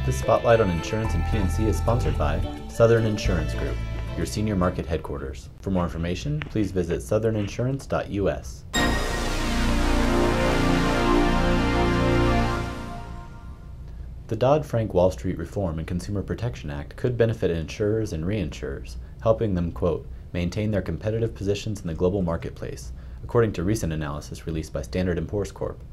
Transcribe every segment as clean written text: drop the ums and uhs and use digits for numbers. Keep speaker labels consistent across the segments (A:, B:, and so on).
A: This spotlight on insurance and P&C is sponsored by Southern Insurance Group, your senior market headquarters. For more information, please visit southerninsurance.us. The Dodd-Frank Wall Street Reform and Consumer Protection Act could benefit insurers and reinsurers, helping them, quote, maintain their competitive positions in the global marketplace, according to recent analysis released by Standard & Poor's Corp.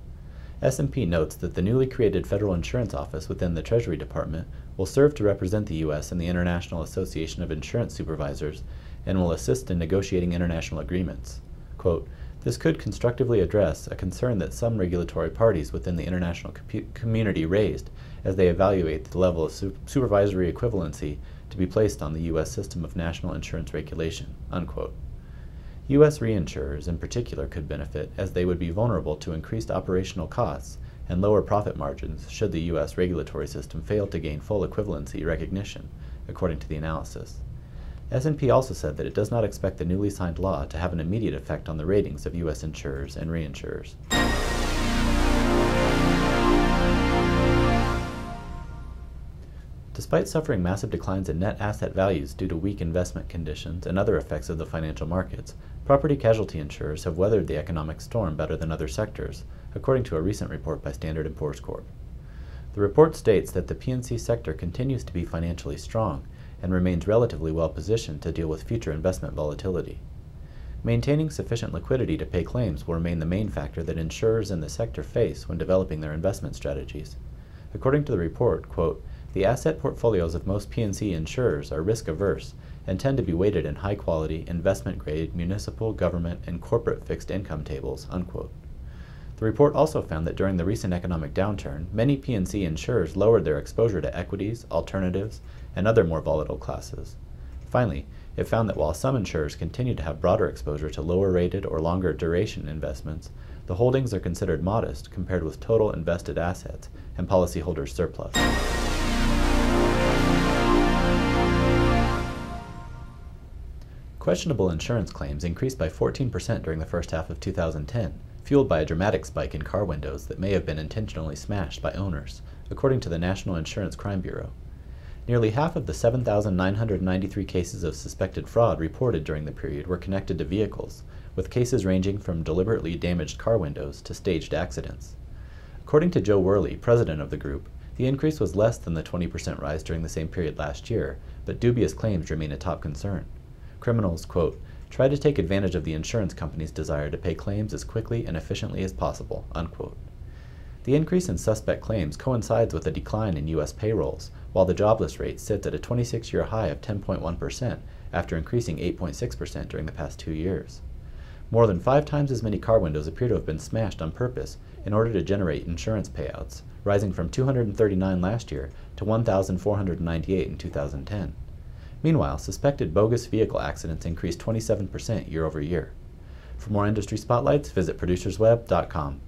A: S&P notes that the newly created Federal Insurance Office within the Treasury Department will serve to represent the U.S. in the International Association of Insurance Supervisors and will assist in negotiating international agreements. Quote, this could constructively address a concern that some regulatory parties within the international community raised as they evaluate the level of supervisory equivalency to be placed on the U.S. system of national insurance regulation, unquote. U.S. reinsurers in particular could benefit as they would be vulnerable to increased operational costs and lower profit margins should the U.S. regulatory system fail to gain full equivalency recognition, according to the analysis. S&P also said that it does not expect the newly signed law to have an immediate effect on the ratings of U.S. insurers and reinsurers. Despite suffering massive declines in net asset values due to weak investment conditions and other effects of the financial markets, property casualty insurers have weathered the economic storm better than other sectors, according to a recent report by Standard & Poor's Corp. The report states that the P&C sector continues to be financially strong and remains relatively well positioned to deal with future investment volatility. Maintaining sufficient liquidity to pay claims will remain the main factor that insurers in the sector face when developing their investment strategies. According to the report, quote, the asset portfolios of most P&C insurers are risk-averse and tend to be weighted in high-quality, investment-grade, municipal, government, and corporate fixed income tables, unquote. The report also found that during the recent economic downturn, many P&C insurers lowered their exposure to equities, alternatives, and other more volatile classes. Finally, it found that while some insurers continue to have broader exposure to lower-rated or longer-duration investments, the holdings are considered modest compared with total invested assets and policyholders' surplus. Questionable insurance claims increased by 14% during the first half of 2010, fueled by a dramatic spike in car windows that may have been intentionally smashed by owners, according to the National Insurance Crime Bureau. Nearly half of the 7,993 cases of suspected fraud reported during the period were connected to vehicles, with cases ranging from deliberately damaged car windows to staged accidents. According to Joe Worley, president of the group, the increase was less than the 20% rise during the same period last year, but dubious claims remain a top concern. Criminals, quote, try to take advantage of the insurance company's desire to pay claims as quickly and efficiently as possible, unquote. The increase in suspect claims coincides with a decline in U.S. payrolls, while the jobless rate sits at a 26-year high of 10.1% after increasing 8.6% during the past 2 years. More than 5 times as many car windows appear to have been smashed on purpose in order to generate insurance payouts, rising from 239 last year to 1,498 in 2010. Meanwhile, suspected bogus vehicle accidents increased 27% year over year. For more industry spotlights, visit producersweb.com.